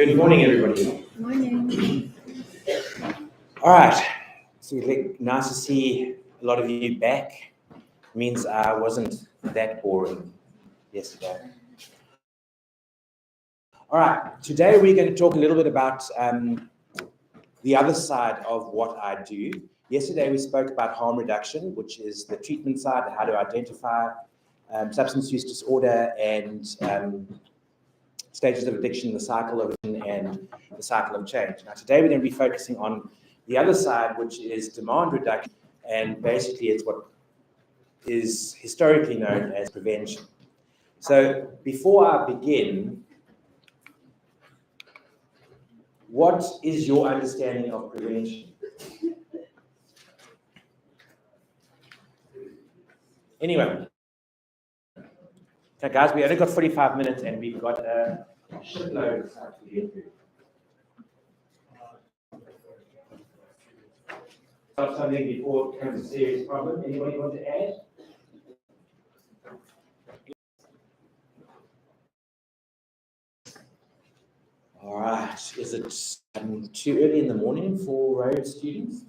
Good morning, everybody. Morning. All right. So nice to see a lot of you back. Means I wasn't that boring yesterday. All right. Today we're going to talk a little bit about the other side of what I do. Yesterday we spoke about harm reduction, which is the treatment side, how to identify substance use disorder and stages of addiction, the cycle of addiction, and the cycle of change. Now, today we're going to be focusing on the other side, which is demand reduction, and basically it's what is historically known as prevention. So, before I begin, what is your understanding of prevention? Anyway, okay, guys, we only got 45 minutes and we've got a shitload of stuff to get through. Something before it becomes a serious problem. Anybody want to add? All right. Is it too early in the morning for Rhodes students?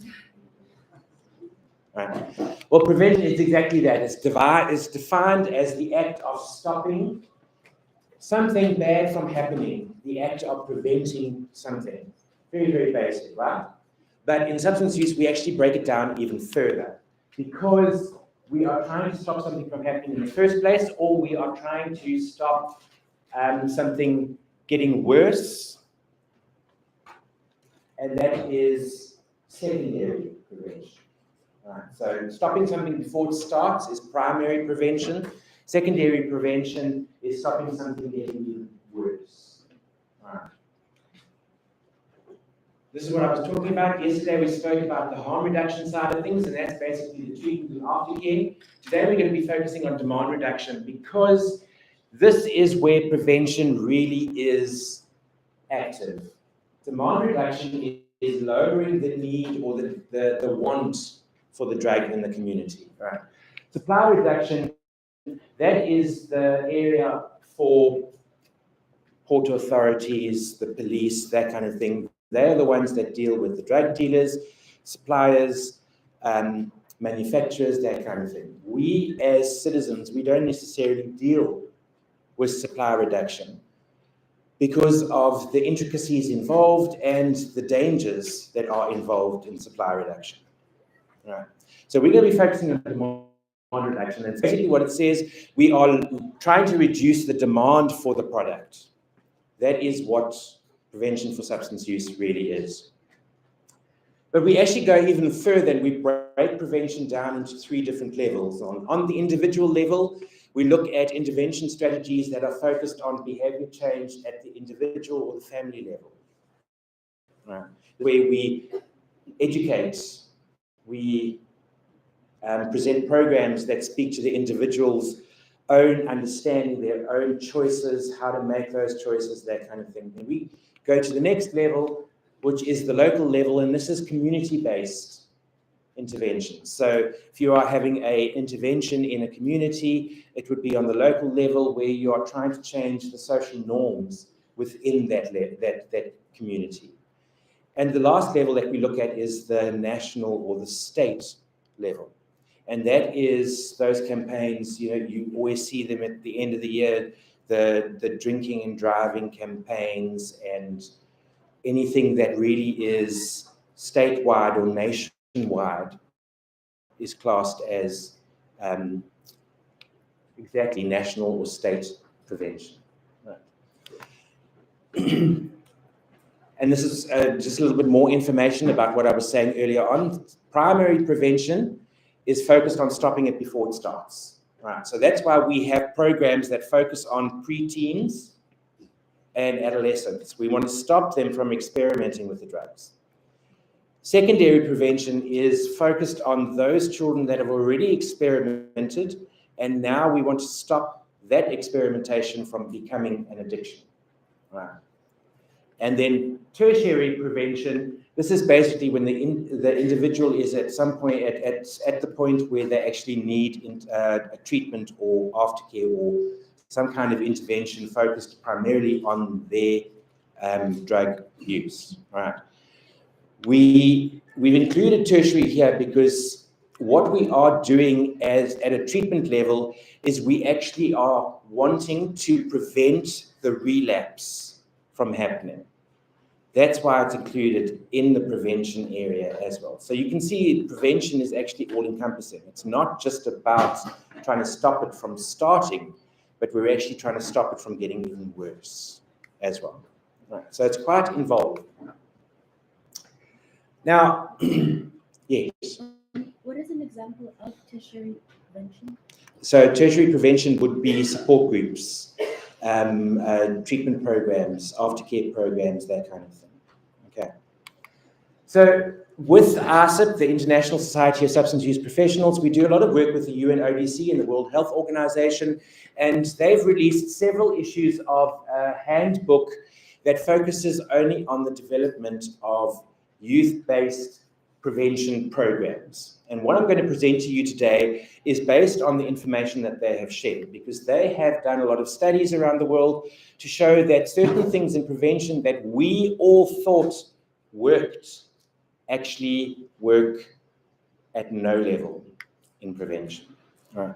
All right. Well, prevention is exactly that. It's defined as the act of stopping something bad from happening, the act of preventing something. Very, very basic, right? But in substance use, we actually break it down even further because we are trying to stop something from happening in the first place, or we are trying to stop something getting worse, and that is secondary prevention. Right. So stopping something before it starts is primary prevention. Secondary prevention is stopping something getting even worse. Right. This is what I was talking about. Yesterday we spoke about the harm reduction side of things, and that's basically the treatment and aftercare. Today we're going to be focusing on demand reduction because this is where prevention really is active. Demand reduction is lowering the need or the want for the drug in the community. Right? Supply reduction, that is the area for port authorities, the police, that kind of thing. They're the ones that deal with the drug dealers, suppliers, manufacturers, that kind of thing. We as citizens, we don't necessarily deal with supply reduction because of the intricacies involved and the dangers that are involved in supply reduction. All right. So we're going to be focusing on demand reduction. And basically what it says, we are trying to reduce the demand for the product. That is what prevention for substance use really is. But we actually go even further and we break prevention down into three different levels. On the individual level, we look at intervention strategies that are focused on behavior change at the individual or the family level. Right. Where we educate, we present programs that speak to the individual's own understanding, their own choices, how to make those choices, that kind of thing. And we go to the next level, which is the local level, and this is community-based intervention. So if you are having an intervention in a community, it would be on the local level where you are trying to change the social norms within that community. And the last level that we look at is the national or the state level. And that is those campaigns, you always see them at the end of the year, the drinking and driving campaigns and anything that really is statewide or nationwide is classed as exactly national or state prevention. Right. And this is just a little bit more information about what I was saying earlier on. Primary prevention is focused on stopping it before it starts. Right. So that's why we have programs that focus on preteens and adolescents. We want to stop them from experimenting with the drugs. Secondary prevention is focused on those children that have already experimented, and now we want to stop that experimentation from becoming an addiction. Right. And then tertiary prevention, this is basically when the individual is at some point at the point where they actually need a treatment or aftercare or some kind of intervention focused primarily on their drug use, right? We've included tertiary here because what we are doing at a treatment level is we actually are wanting to prevent the relapse from happening. That's why it's included in the prevention area as well. So you can see prevention is actually all-encompassing. It's not just about trying to stop it from starting, but we're actually trying to stop it from getting even worse as well. Right. So it's quite involved. Now, yes. What is an example of tertiary prevention? So tertiary prevention would be support groups, treatment programs, aftercare programs, that kind of thing. Okay. So with ASIP, the International Society of Substance Use Professionals, we do a lot of work with the UNODC and the World Health Organization, and they've released several issues of a handbook that focuses only on the development of youth-based prevention programs. And what I'm going to present to you today is based on the information that they have shared, because they have done a lot of studies around the world to show that certain things in prevention that we all thought worked actually work at no level in prevention. All right.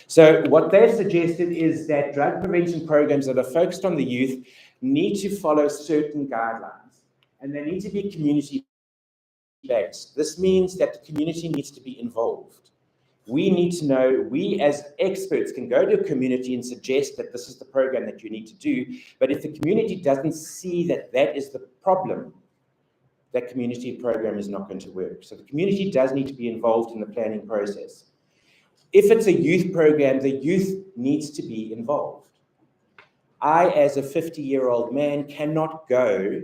So what they've suggested is that drug prevention programs that are focused on the youth need to follow certain guidelines, and they need to be community-based. This means that the community needs to be involved. We need to know, we as experts can go to a community and suggest that this is the program that you need to do, but if the community doesn't see that that is the problem, that community program is not going to work. So the community does need to be involved in the planning process. If it's a youth program, the youth needs to be involved. I, as a 50-year-old man, cannot go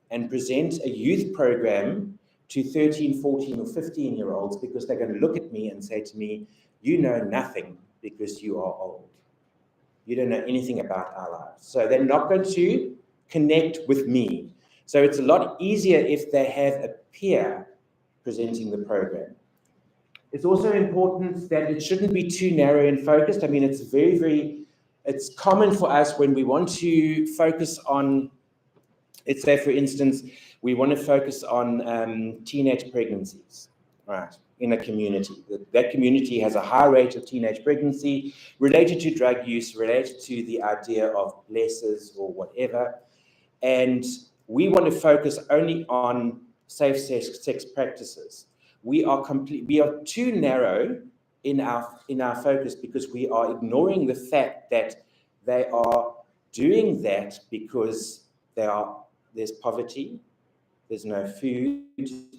and present a youth program to 13, 14, or 15-year-olds because they're going to look at me and say to me, you know nothing because you are old. You don't know anything about our lives. So they're not going to connect with me. So it's a lot easier if they have a peer presenting the program. It's also important that it shouldn't be too narrow and focused. I mean, it's it's common for us when we want to focus on, let's say, for instance, we want to focus on teenage pregnancies, right, in a community. That community has a high rate of teenage pregnancy related to drug use, related to the idea of blessers or whatever. And we want to focus only on safe sex practices. We are too narrow in our focus because we are ignoring the fact that they are doing that because there's poverty, there's no food,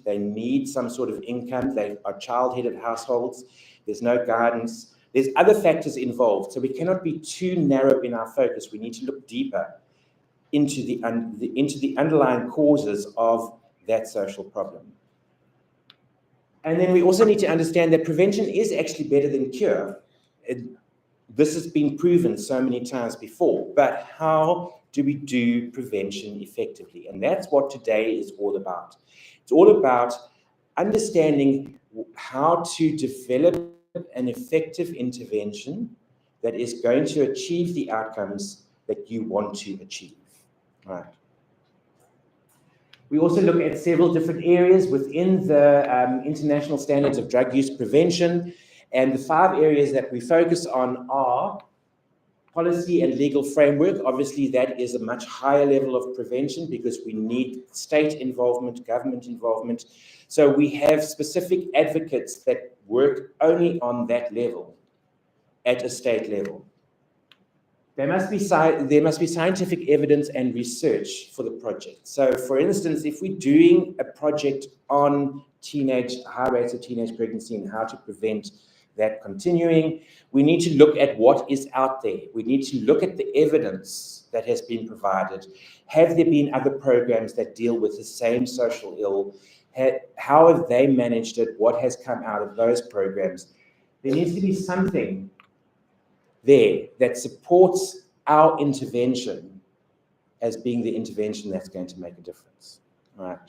they need some sort of income, they are child-headed households, there's no guidance, there's other factors involved. So we cannot be too narrow in our focus. We need to look deeper into the underlying causes of that social problem. And then we also need to understand that prevention is actually better than cure. This has been proven so many times before, but how do we do prevention effectively? And that's what today is all about. It's all about understanding how to develop an effective intervention that is going to achieve the outcomes that you want to achieve. Right. We also look at several different areas within the International Standards of Drug Use Prevention, and the 5 areas that we focus on are policy and legal framework. Obviously, that is a much higher level of prevention because we need state involvement, government involvement. So we have specific advocates that work only on that level at a state level. There must be scientific evidence and research for the project. So, for instance, if we're doing a project on high rates of teenage pregnancy and how to prevent that continuing, we need to look at what is out there. We need to look at the evidence that has been provided. Have there been other programs that deal with the same social ill? How have they managed it? What has come out of those programs? There needs to be something there that supports our intervention as being the intervention that's going to make a difference. All right.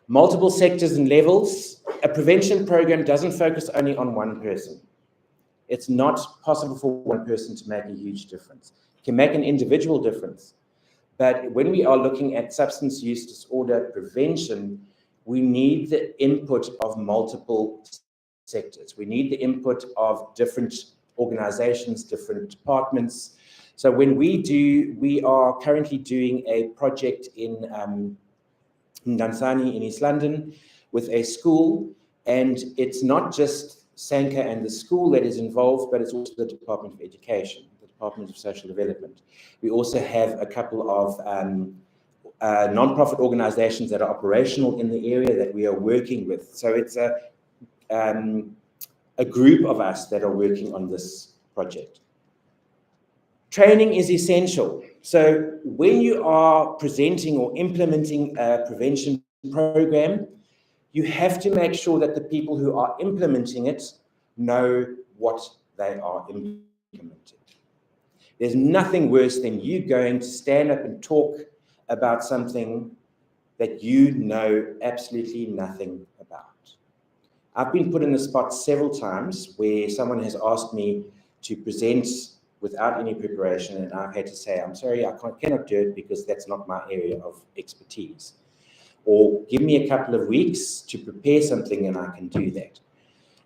Multiple sectors and levels. A prevention program doesn't focus only on one person. It's not possible for one person to make a huge difference. It can make an individual difference, But when we are looking at substance use disorder prevention, we need the input of multiple sectors. We need the input of different organizations, different departments. So when we are currently doing a project in Dansani in East London with a school, and it's not just Sanka and the school that is involved, but it's also the Department of Education, the Department of Social Development. We also have a couple of non-profit organizations that are operational in the area that we are working with. So it's a group of us that are working on this project. Training is essential. So when you are presenting or implementing a prevention program, you have to make sure that the people who are implementing it know what they are implementing. There's nothing worse than you going to stand up and talk about something that you know absolutely nothing about. I've been put in the spot several times where someone has asked me to present without any preparation, and I've had to say, I'm sorry, I cannot do it because that's not my area of expertise. Or give me a couple of weeks to prepare something and I can do that.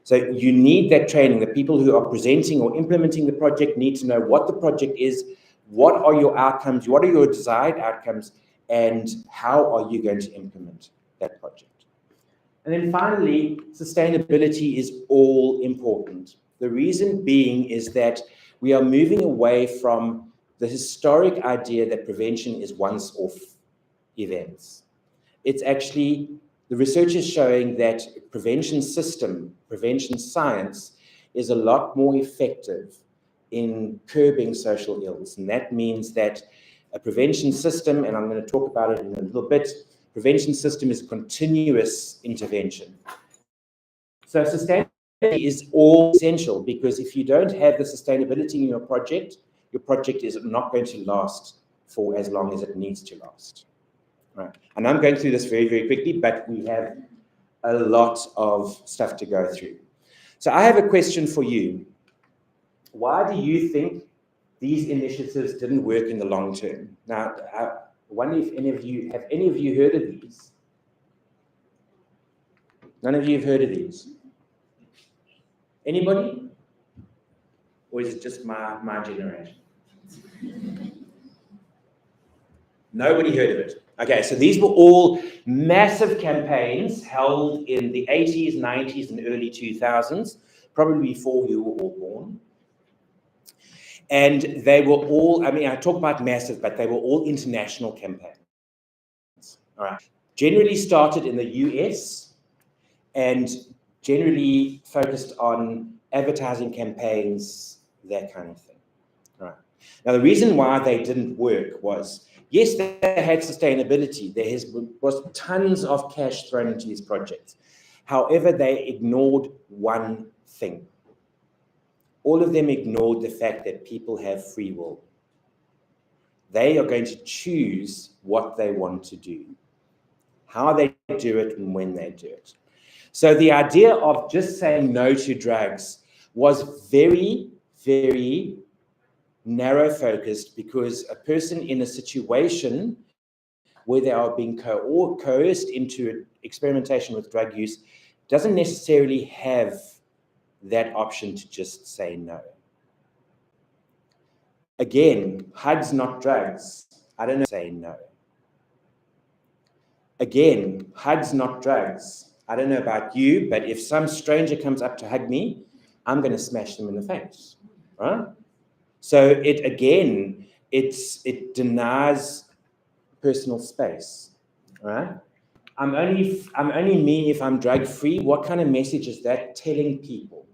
So you need that training. The people who are presenting or implementing the project need to know what the project is, what are your outcomes, what are your desired outcomes, and how are you going to implement that project. And then finally, sustainability is all important. The reason being is that we are moving away from the historic idea that prevention is once-off events. It's actually, the research is showing that prevention system, prevention science is a lot more effective in curbing social ills. And that means that a prevention system, and I'm going to talk about it in a little bit, prevention system is continuous intervention. So sustainability is all essential, because if you don't have the sustainability in your project is not going to last for as long as it needs to last. Right. And I'm going through this very, very quickly, but we have a lot of stuff to go through. So I have a question for you. Why do you think these initiatives didn't work in the long term? Now, I wonder if any of you heard of these? None of you have heard of these? Anybody? Or is it just my generation? Nobody heard of it. Okay, so these were all massive campaigns held in the 80s, 90s, and early 2000s, probably before you were all born. And they were all, I mean, I talk about massive, but they were all international campaigns. All right. Generally started in the US and generally focused on advertising campaigns, that kind of thing. All right. Now, the reason why they didn't work was, yes, they had sustainability. There was tons of cash thrown into these projects. However, they ignored one thing. All of them ignored the fact that people have free will. They are going to choose what they want to do, how they do it, and when they do it. So the idea of just saying no to drugs was very, very narrow focused, because a person in a situation where they are being coerced into experimentation with drug use doesn't necessarily have that option to just say no. Again, hugs, not drugs. I don't know, say no. Again, hugs, not drugs. I don't know about you, but if some stranger comes up to hug me, I'm going to smash them in the face, right? So it denies personal space, right? I'm only me if I'm drug free. What kind of message is that telling people,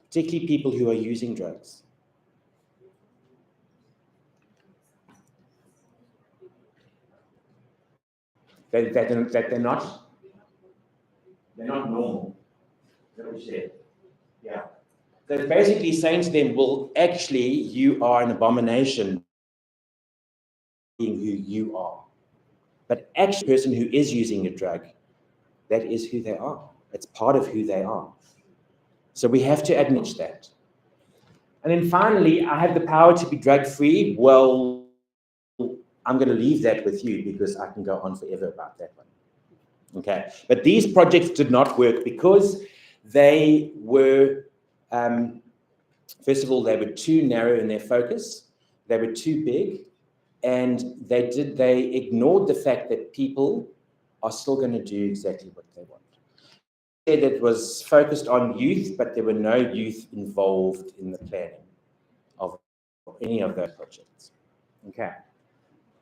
particularly people who are using drugs? That they're not normal. Yeah. So it's basically saying to them, well, actually, you are an abomination being who you are. But actually, the person who is using a drug, that is who they are. It's part of who they are. So we have to acknowledge that. And then finally, I have the power to be drug-free. Well, I'm going to leave that with you because I can go on forever about that one. Okay, but these projects did not work because they were, first of all, they were too narrow in their focus, they were too big, and they ignored the fact that people are still going to do exactly what they want. It was focused on youth, but there were no youth involved in the planning of any of those projects. Okay.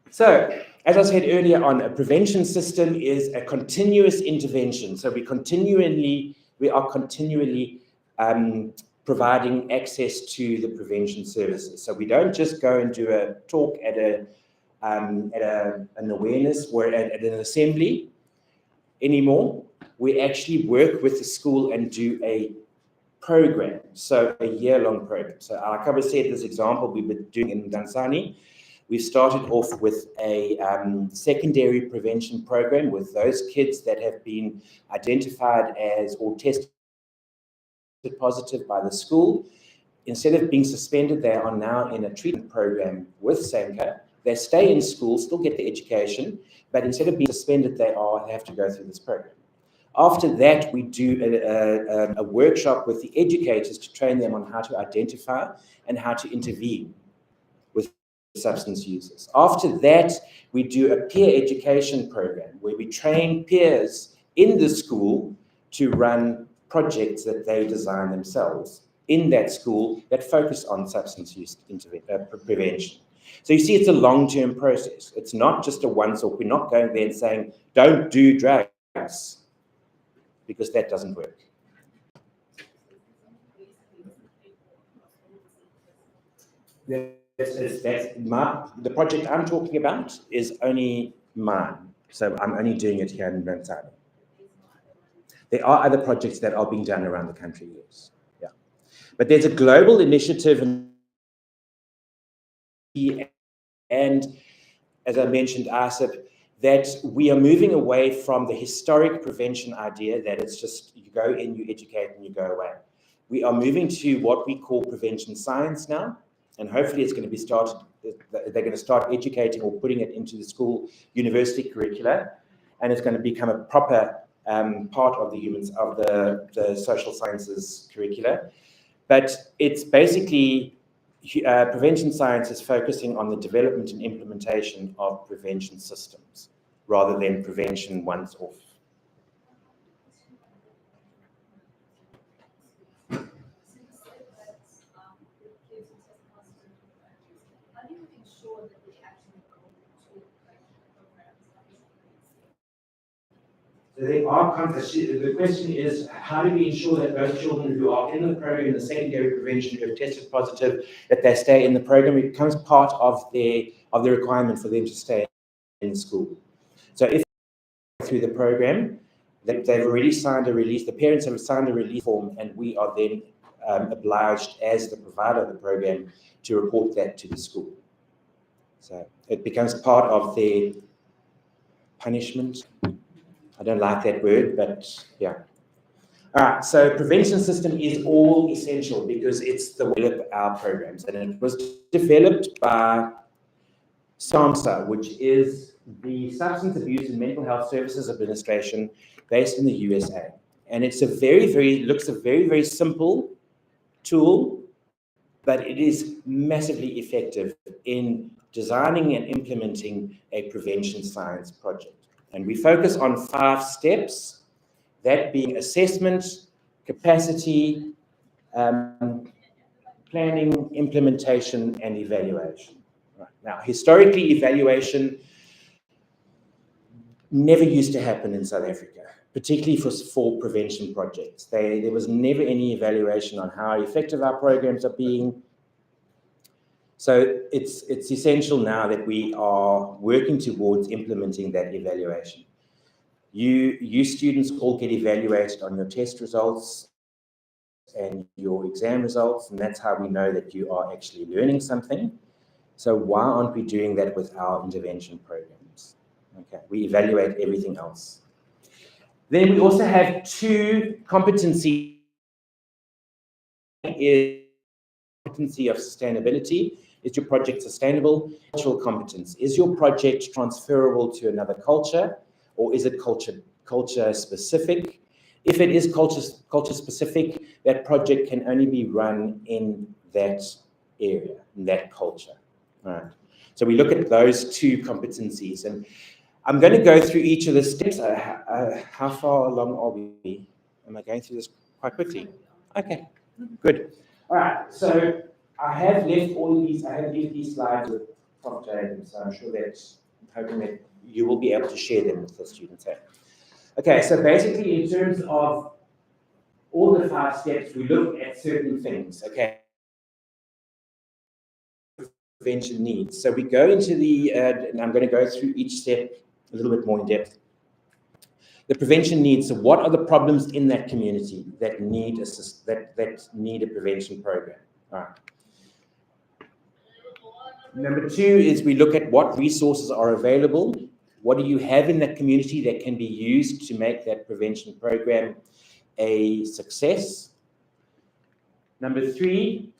So, as I said earlier on, a prevention system is a continuous intervention. So we are continually providing access to the prevention services. So we don't just go and do a talk at an awareness or at an assembly anymore. We actually work with the school and do a program, so a year-long program. So like I was said, this example we've been doing in Dansani, we started off with a secondary prevention program with those kids that have been identified as or tested positive by the school. Instead of being suspended, they are now in a treatment program with SANCA. They stay in school, still get the education, but instead of being suspended, they have to go through this program. After that, we do a workshop with the educators to train them on how to identify and how to intervene with substance users. After that, we do a peer education program where we train peers in the school to run projects that they design themselves in that school that focus on substance use prevention. So you see, it's a long-term process. It's not just a once-off. We're not going there and saying, don't do drugs, because that doesn't work. The project I'm talking about is only mine. So I'm only doing it here in Rhodes. There are other projects that are being done around the country, yes. Yeah. But there's a global initiative, and as I mentioned, ASIP, that we are moving away from the historic prevention idea that it's just you go in, you educate, and you go away. We are moving to what we call prevention science now, and hopefully it's going to be started, they're going to start educating or putting it into the school university curricula, and it's going to become a proper part of the social sciences curricula. But it's basically prevention science is focusing on the development and implementation of prevention systems rather than prevention once off. So there are the question is, how do we ensure that those children who are in the program, in the secondary prevention, who have tested positive, that they stay in the program? It becomes part of the requirement for them to stay in school. So if through the program, they've already signed a release, the parents have signed a release form, and we are then obliged as the provider of the program to report that to the school. So it becomes part of their punishment. I don't like that word, but yeah. All right, so prevention system is all essential because it's the way of our programs, and it was developed by SAMHSA, which is the Substance Abuse and Mental Health Services Administration based in the USA. And it's looks a very, very simple tool, but it is massively effective in designing and implementing a prevention science project. And we focus on 5 steps, that being assessment, capacity, planning, implementation, and evaluation. Right. Now, historically, evaluation never used to happen in South Africa, particularly for prevention projects. There was never any evaluation on how effective our programs are being. So it's essential now that we are working towards implementing that evaluation. You students all get evaluated on your test results and your exam results, and that's how we know that you are actually learning something. So why aren't we doing that with our intervention programs? Okay, we evaluate everything else. Then we also have 2 competencies. Is competency of sustainability, Is your project sustainable? Cultural competence. Is your project transferable to another culture, or is it culture specific? If it is culture specific, that project can only be run in that area, in that culture. All right. So we look at those two competencies, and I'm going to go through each of the steps. How far along are we? Am I going through this quite quickly? Okay, good. All right, so I have left these slides with Prof Jaden, so I'm hoping that you will be able to share them with the students. Okay, so basically in terms of all the 5 steps, we look at certain things, okay? Prevention needs. So we go into and I'm going to go through each step a little bit more in depth. The prevention needs. So what are the problems in that community that need a prevention program? All right. Number 2 is we look at what resources are available. What do you have in that community that can be used to make that prevention program a success? Number 3,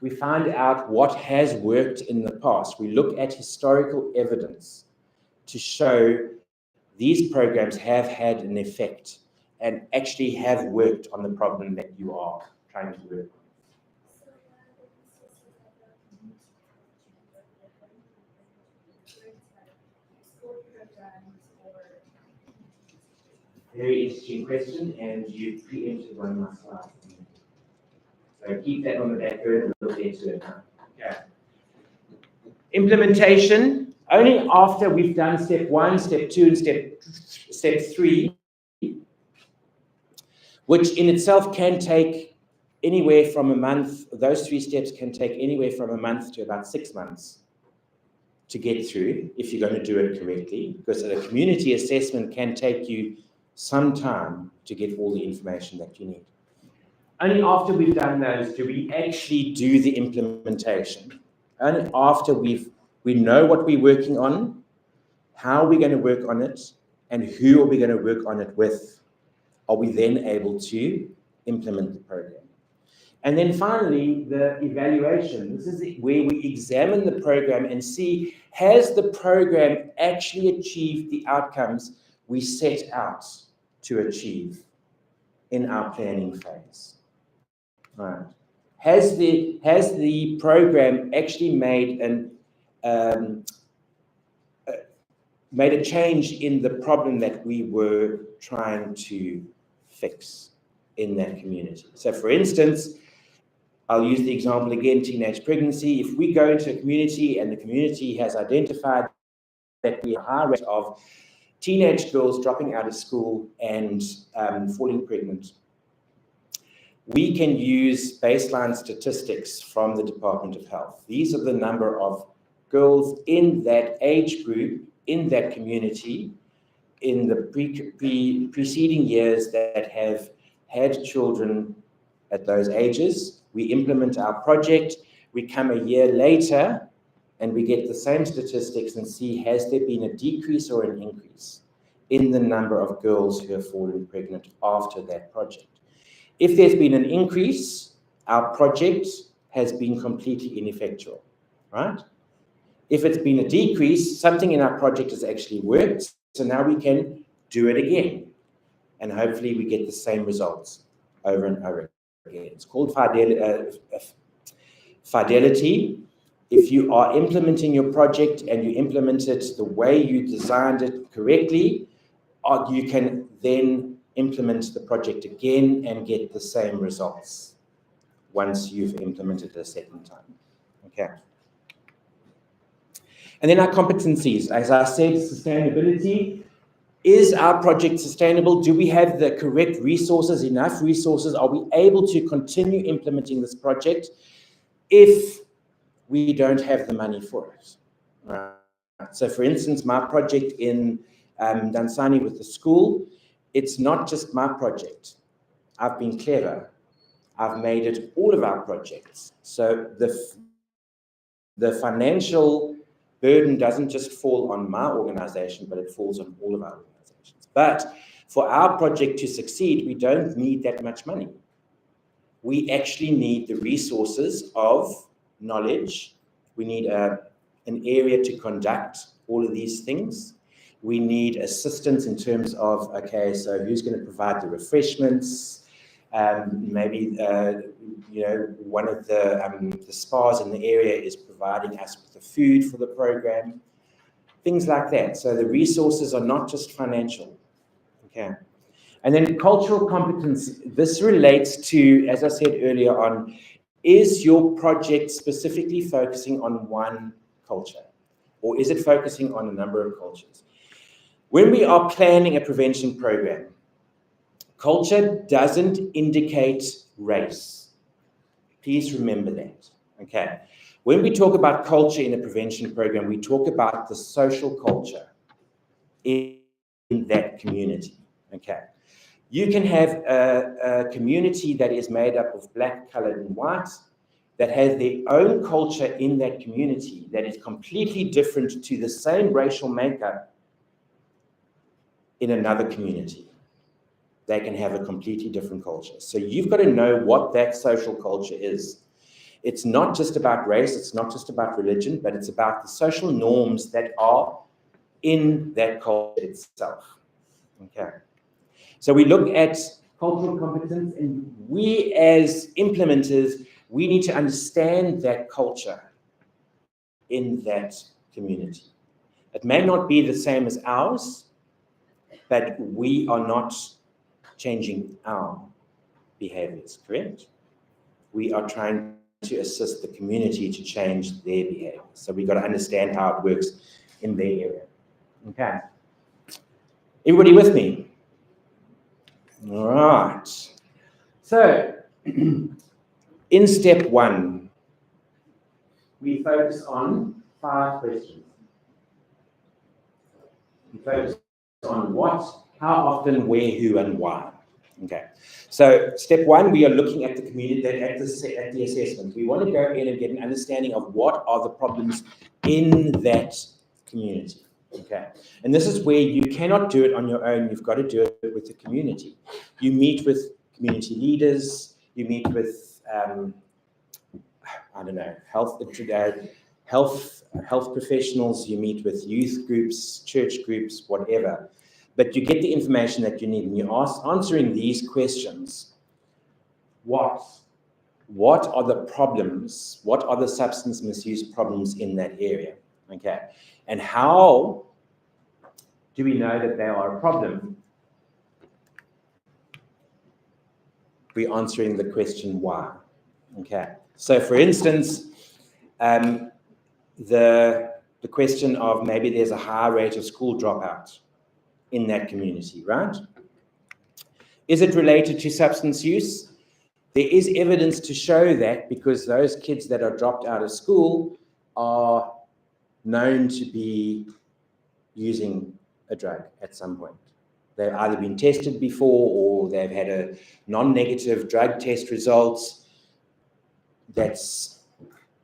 we find out what has worked in the past. We look at historical evidence to show these programs have had an effect and actually have worked on the problem that you are trying to work on. Very interesting question, and you preempted one of my slides. So keep that on the back burner, we'll get to it now. Okay. Implementation, only after we've done step 1, step 2, and step 3, which in itself can take anywhere from a month. Those 3 steps can take anywhere from a month to about 6 months to get through if you're going to do it correctly, because a community assessment can take you some time to get all the information that you need. Only after we've done those do we actually do the implementation. Only after we know what we're working on, how we're going to work on it, and who are we going to work on it with, are we then able to implement the program. And then finally, the evaluation. This is where we examine the program and see, has the program actually achieved the outcomes we set out to achieve in our planning phase? Right. Has the program actually made a change in the problem that we were trying to fix in that community? So for instance, I'll use the example again, teenage pregnancy. If we go into a community and the community has identified that we have a high rate of teenage girls dropping out of school and falling pregnant, we can use baseline statistics from the Department of Health. These are the number of girls in that age group, in that community, in the preceding years that have had children at those ages. We implement our project, we come a year later, and we get the same statistics and see, has there been a decrease or an increase in the number of girls who have fallen pregnant after that project? If there's been an increase, our project has been completely ineffectual, right? If it's been a decrease, something in our project has actually worked, so now we can do it again, and hopefully we get the same results over and over again. It's called fidelity. If you are implementing your project and you implement it the way you designed it correctly, you can then implement the project again and get the same results once you've implemented it a second time. Okay. And then our competencies. As I said, sustainability. Is our project sustainable? Do we have the correct resources, enough resources? Are we able to continue implementing this project if we don't have the money for it? Right. So for instance, my project in Dansani with the school, it's not just my project. I've been clever. I've made it all of our projects. So the financial burden doesn't just fall on my organization, but it falls on all of our organizations. But for our project to succeed, we don't need that much money. We actually need the resources of knowledge We need an area to conduct all of these things. We need assistance in terms of, okay, so who's going to provide the refreshments? Maybe, one of the spas in the area is providing us with the food for the program, things like that. So the resources are not just financial, okay? And then cultural competence, this relates to, as I said earlier on, is your project specifically focusing on one culture, or is it focusing on a number of cultures? When we are planning a prevention program, culture doesn't indicate race. Please remember that, okay? When we talk about culture in a prevention program, we talk about the social culture in that community, okay? You can have a community that is made up of black, colored, and white, that has their own culture in that community that is completely different to the same racial makeup in another community. They can have a completely different culture. So you've got to know what that social culture is. It's not just about race, it's not just about religion, but it's about the social norms that are in that culture itself, okay? So we look at cultural competence, and we as implementers, we need to understand that culture in that community. It may not be the same as ours, but we are not changing our behaviors, correct? We are trying to assist the community to change their behavior. So we've got to understand how it works in their area. Okay. Everybody with me? All right. So, in step 1, we focus on 5 questions. We focus on what, how often, where, who, and why. Okay. So, step 1, we are looking at the community, at the assessment. We want to go in and get an understanding of what are the problems in that community. Okay, and this is where you cannot do it on your own. You've got to do it with the community. You meet with community leaders. You meet with, health professionals. You meet with youth groups, church groups, whatever. But you get the information that you need, and you're answering these questions. What are the problems? What are the substance misuse problems in that area? Okay, and how do we know that they are a problem? We're answering the question why. Okay, so for instance, the question of maybe there's a high rate of school dropout in that community, right? Is it related to substance use? There is evidence to show that, because those kids that are dropped out of school are known to be using a drug at some point. They've either been tested before, or they've had a non-negative drug test results. That's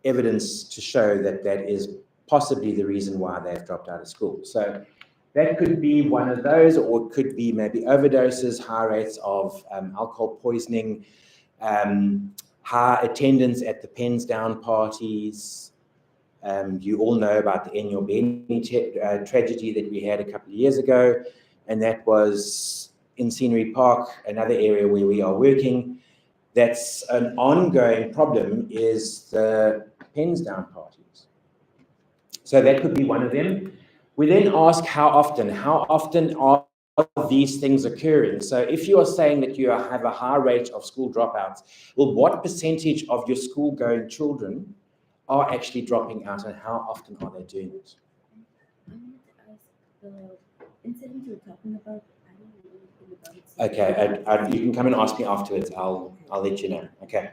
evidence to show that that is possibly the reason why they've dropped out of school. So that could be one of those, or it could be maybe overdoses, high rates of alcohol poisoning, high attendance at the pens down parties. You all know about the Enyo Beni tragedy that we had a couple of years ago, and that was in Scenery Park, another area where we are working. That's an ongoing problem, is the pens down parties. So that could be one of them. We then ask how often are these things occurring? So if you are saying that you have a high rate of school dropouts, well, what percentage of your school-going children are actually dropping out, and how often are they doing it? I wanted to ask, the incident you were talking about, I don't know anything about it. So Okay, you can come and ask me afterwards. I'll let you know. Okay.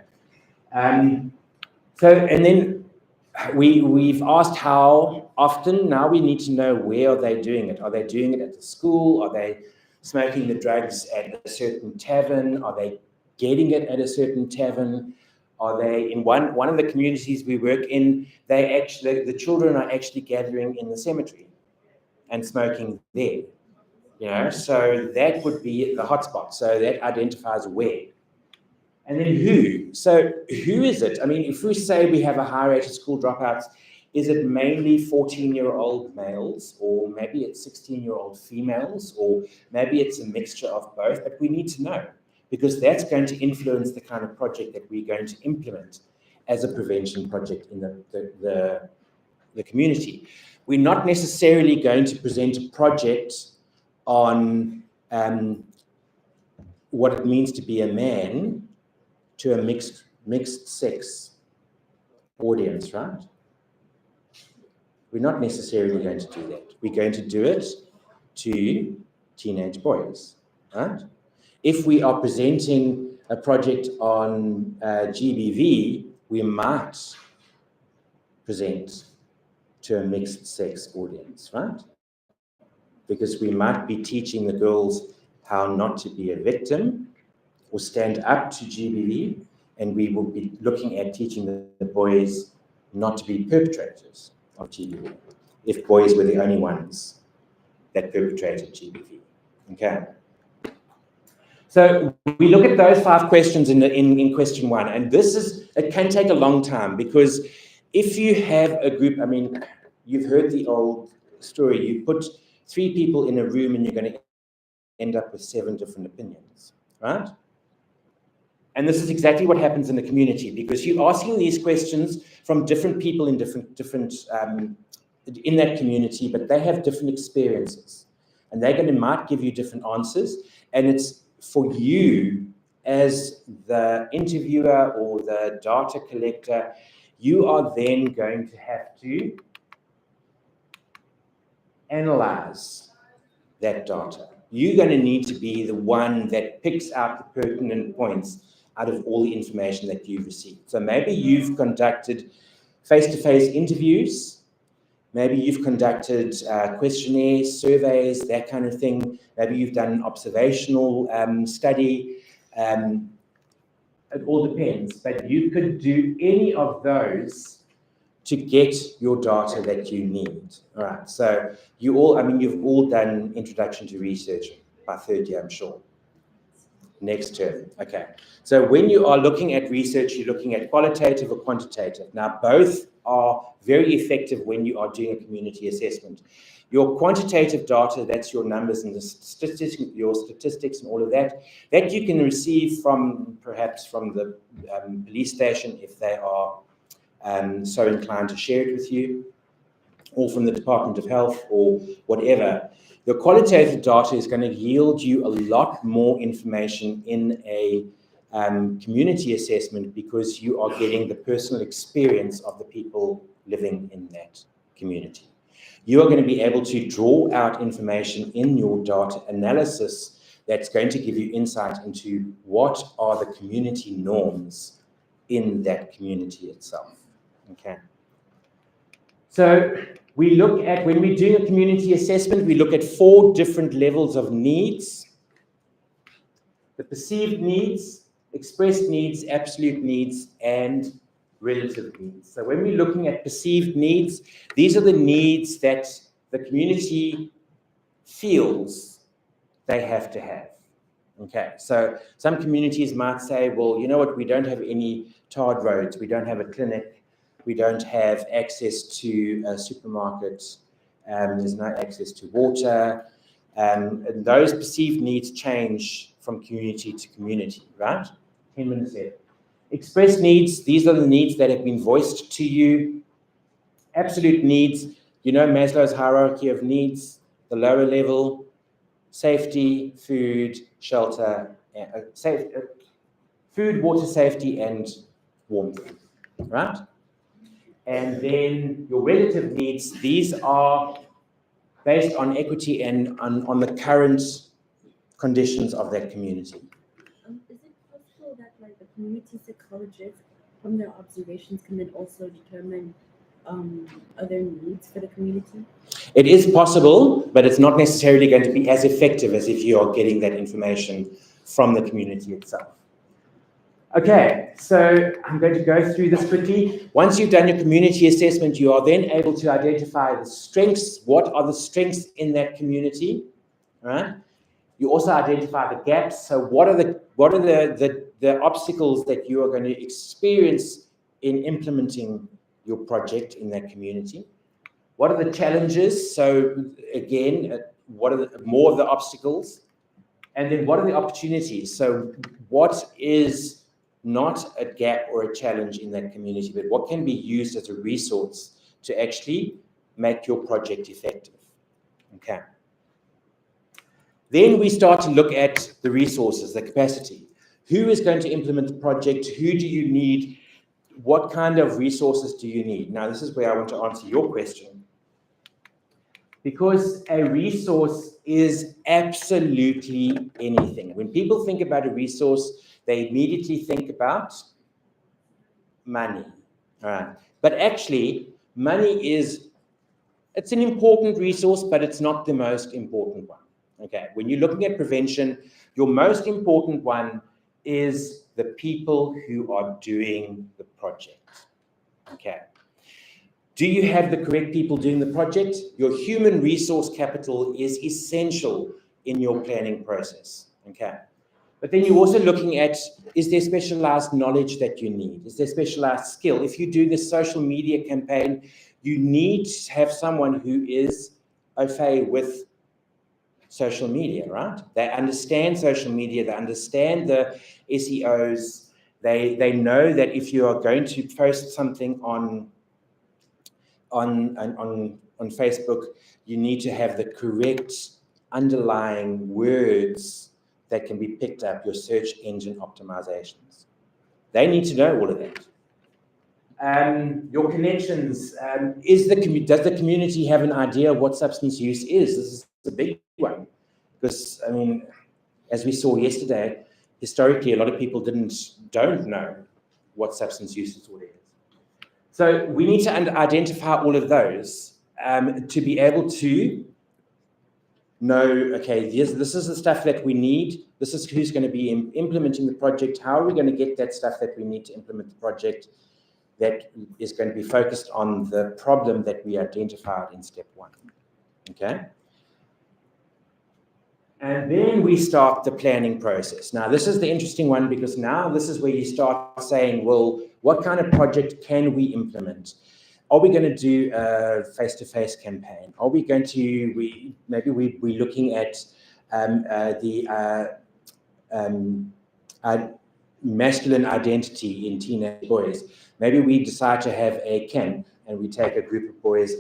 So, and then we've asked how often. Now we need to know, where are they doing it? Are they doing it at the school? Are they smoking the drugs at a certain tavern? Are they getting it at a certain tavern? Are they in one of the communities we work in? The children are actually gathering in the cemetery and smoking there. You know, so that would be the hotspot. So that identifies where. And then who? So who is it? I mean, if we say we have a high rate of school dropouts, is it mainly 14-year-old males, or maybe it's 16-year-old females, or maybe it's a mixture of both? But we need to know, because that's going to influence the kind of project that we're going to implement as a prevention project in the community. We're not necessarily going to present a project on what it means to be a man to a mixed sex audience, right? We're not necessarily going to do that. We're going to do it to teenage boys, right? If we are presenting a project on GBV, we might present to a mixed sex audience, right? Because we might be teaching the girls how not to be a victim or stand up to GBV, and we will be looking at teaching the boys not to be perpetrators of GBV, if boys were the only ones that perpetrated GBV. Okay. So we look at those 5 questions in question 1, and it can take a long time, because if you have a group, I mean, you've heard the old story, you put 3 people in a room and you're going to end up with 7 different opinions, right? And this is exactly what happens in the community, because you're asking these questions from different people in different in that community, but they have different experiences, and might give you different answers. And it's for you as the interviewer or the data collector, you are then going to have to analyze that data. You're going to need to be the one that picks out the pertinent points out of all the information that you've received. So maybe you've conducted face-to-face interviews, maybe you've conducted questionnaires, surveys, that kind of thing. Maybe you've done an observational study. It all depends, but you could do any of those to get your data that you need. All right, so you've all done introduction to research by 3rd year, I'm sure. Next term, okay. So when you are looking at research, you're looking at qualitative or quantitative. Now, both are very effective when you are doing a community assessment. Your quantitative data, that's your numbers and the statistics and all of that, that you can receive perhaps from the police station if they are so inclined to share it with you, or from the Department of Health or whatever. The qualitative data is going to yield you a lot more information in a community assessment, because you are getting the personal experience of the people living in that community. You are going to be able to draw out information in your data analysis that's going to give you insight into what are the community norms in that community itself. Okay. So we look at, when we're doing a community assessment, we look at 4 different levels of needs: the perceived needs, expressed needs, absolute needs, and relative needs. So when we're looking at perceived needs, these are the needs that the community feels they have to have. Okay, so some communities might say, well, you know what, we don't have any tarred roads, we don't have a clinic, we don't have access to a supermarket, there's no access to water, and those perceived needs change from community to community, right? 10 minutes there. Expressed needs, these are the needs that have been voiced to you. Absolute needs, you know Maslow's hierarchy of needs, the lower level: safety, food, shelter, food, water, safety, and warmth, right? And then your relative needs, these are based on equity and on the current conditions of that community. Is it possible that like the community psychologists, from their observations, can then also determine other needs for the community? It is possible, but it's not necessarily going to be as effective as if you are getting that information from the community itself. Okay, so I'm going to go through this quickly. Once you've done your community assessment, you are then able to identify the strengths. What are the strengths in that community, right? You also identify the gaps. So what are the obstacles that you are going to experience in implementing your project in that community? What are the challenges? So again, what are more of the obstacles? And then what are the opportunities? So what is not a gap or a challenge in that community, but what can be used as a resource to actually make your project effective? Okay. Then we start to look at the resources, the capacity. Who is going to implement the project? Who do you need? What kind of resources do you need? Now, this is where I want to answer your question. Because a resource is absolutely anything. When people think about a resource, they immediately think about money. All right. But actually, money it's an important resource, but it's not the most important one. Okay. When you're looking at prevention, your most important one is the people who are doing the project. Okay. Do you have the correct people doing the project? Your human resource capital is essential in your planning process, okay? But then you're also looking at, is there specialized knowledge that you need? Is there specialized skill? If you do this social media campaign, you need to have someone who is au fait with social media, right? They understand social media, they understand the SEOs, they know that if you are going to post something on Facebook, you need to have the correct underlying words that can be picked up, your search engine optimizations. They need to know all of that. Your connections, does the community have an idea of what substance use is? This is a big one, because, I mean, as we saw yesterday, historically, a lot of people don't know what substance use disorder is. So we need to identify all of those to be able to know, okay, this is the stuff that we need. This is who's going to be implementing the project. How are we going to get that stuff that we need to implement the project that is going to be focused on the problem that we identified in step 1, okay? And then we start the planning process. Now, this is the interesting one, because now this is where you start saying, well, what kind of project can we implement? Are we going to do a face-to-face campaign? Are we going to, maybe we're looking at masculine identity in teenage boys. Maybe we decide to have a camp and we take a group of boys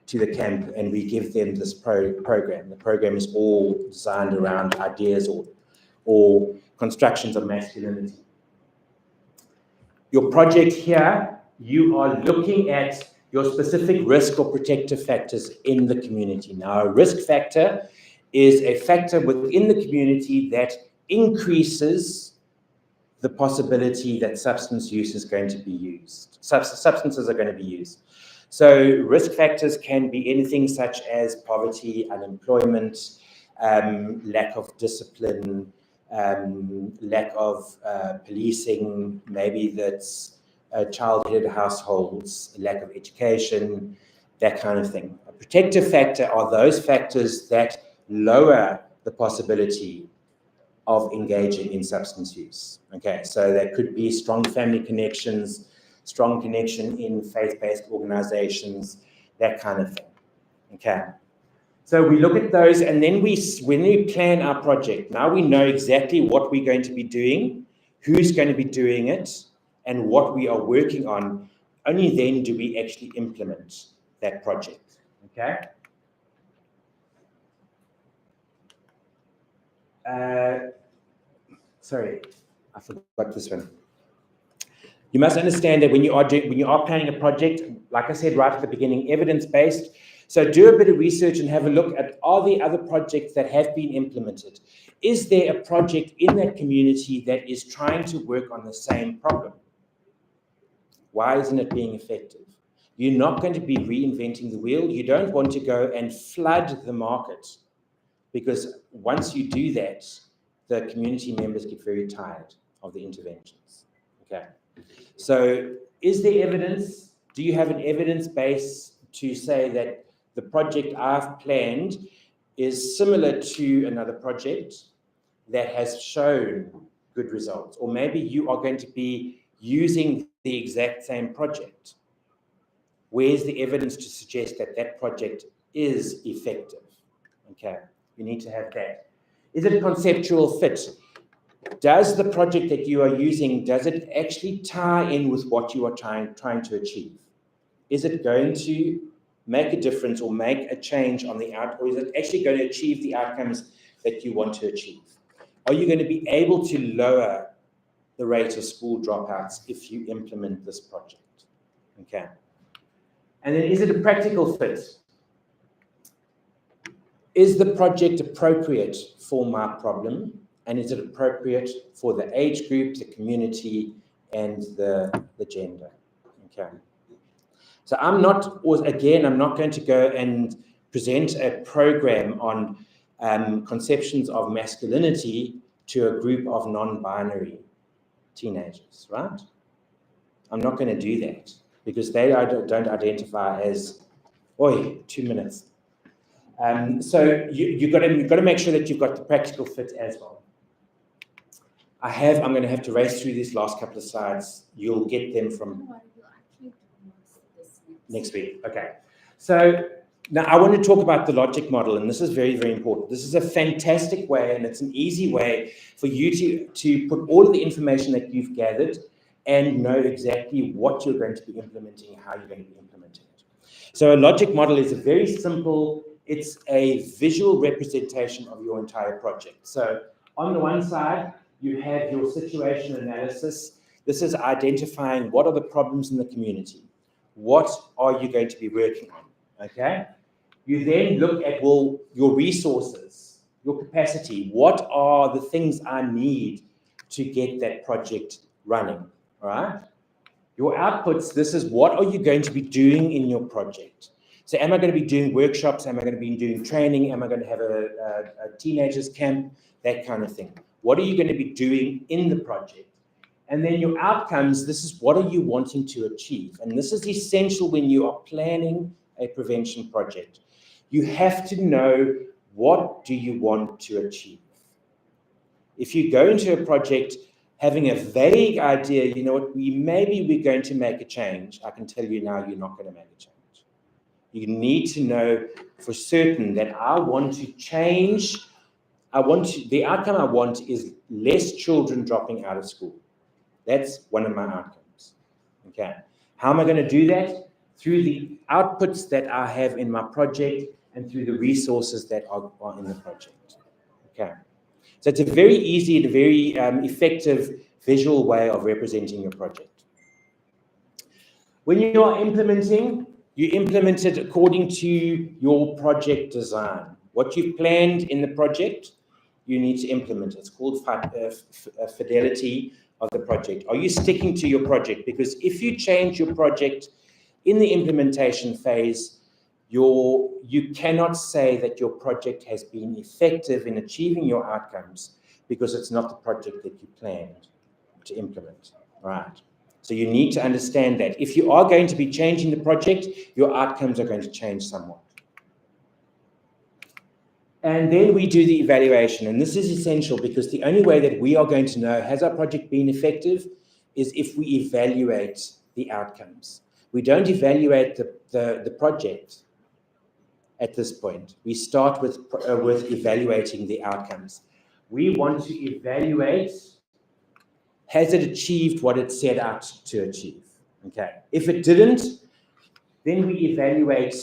to the camp and we give them this program. The program is all designed around ideas or constructions of masculinity. Your project here, you are looking at your specific risk or protective factors in the community. Now, a risk factor is a factor within the community that increases the possibility that substance use is going to be used. Substances are going to be used. So risk factors can be anything such as poverty, unemployment, lack of discipline, lack of policing, maybe that's child-headed households, lack of education, that kind of thing. A protective factor are those factors that lower the possibility of engaging in substance use. Okay, so there could be strong family connections, strong connection in faith-based organizations, that kind of thing. Okay, so we look at those, and then when we plan our project, now we know exactly what we're going to be doing, who's going to be doing it, and what we are working on. Only then do we actually implement that project. Okay. Sorry, I forgot this one. You must understand that when you are planning a project, like I said right at the beginning, evidence-based. So do a bit of research and have a look at, are there other projects that have been implemented? Is there a project in that community that is trying to work on the same problem? Why isn't it being effective? You're not going to be reinventing the wheel. You don't want to go and flood the market, because once you do that, the community members get very tired of the interventions. Okay. So is there evidence? Do you have an evidence base to say that the project I've planned is similar to another project that has shown good results, or maybe you are going to be using the exact same project. Where's the evidence to suggest that that project is effective? Okay, you need to have that. Is it a conceptual fit? Does the project that you are using, does it actually tie in with what you are trying to achieve? Is it going to make a difference or make a change on the outcome, or is it actually going to achieve the outcomes that you want to achieve? Are you going to be able to lower the rate of school dropouts if you implement this project? Okay. And then, is it a practical fit? Is the project appropriate for my problem? And is it appropriate for the age group, the community, and the gender? Okay. So I'm not going to go and present a program on conceptions of masculinity to a group of non-binary teenagers, right? I'm not going to do that because they don't identify as, 2 minutes. So you've got to make sure that you've got the practical fit as well. I'm going to have to race through these last couple of slides. You'll get them from next week. Okay. So now I want to talk about the logic model, and this is very, very important. This is a fantastic way, and it's an easy way for you to put all of the information that you've gathered and know exactly what you're going to be implementing and how you're going to be implementing it. So a logic model is it's a visual representation of your entire project. So on the one side, you have your situation analysis. This is identifying what are the problems in the community. What are you going to be working on, okay? You then look at, your resources, your capacity. What are the things I need to get that project running, all right? Your outputs, this is what are you going to be doing in your project? So am I going to be doing workshops? Am I going to be doing training? Am I going to have a teenagers camp? That kind of thing. What are you going to be doing in the project? And then your outcomes, this is what are you wanting to achieve? And this is essential when you are planning a prevention project. You have to know, what do you want to achieve? If you go into a project having a vague idea, you know what, maybe we're going to make a change, I can tell you now you're not going to make a change. You need to know for certain that I want to change. The outcome I want is less children dropping out of school. That's one of my outcomes. Okay. How am I going to do that? Through the outputs that I have in my project and through the resources that are in the project. Okay. So it's a very easy and very effective visual way of representing your project. When you are implementing, you implement it according to your project design. What you've planned in the project, you need to implement it. It's called fidelity of the project. Are you sticking to your project? Because if you change your project in the implementation phase, you cannot say that your project has been effective in achieving your outcomes because it's not the project that you planned to implement, right? So you need to understand that. If you are going to be changing the project, your outcomes are going to change somewhat. And then we do the evaluation. And this is essential because the only way that we are going to know, has our project been effective, is if we evaluate the outcomes. We don't evaluate the project at this point. We start with evaluating the outcomes. We want to evaluate, has it achieved what it set out to achieve? Okay. If it didn't, then we evaluate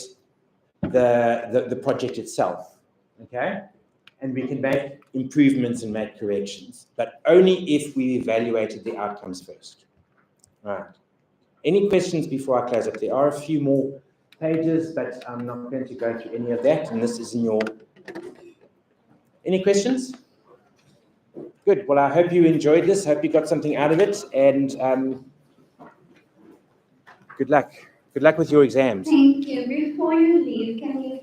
the project itself. Okay. And we can make improvements and make corrections, but only if we evaluated the outcomes first. All right. Any questions before I close up? There are a few more pages, but I'm not going to go through any of that. And this is in your... Any questions? Good. Well, I hope you enjoyed this. Hope you got something out of it. And good luck. Good luck with your exams. Thank you. Before you leave, can you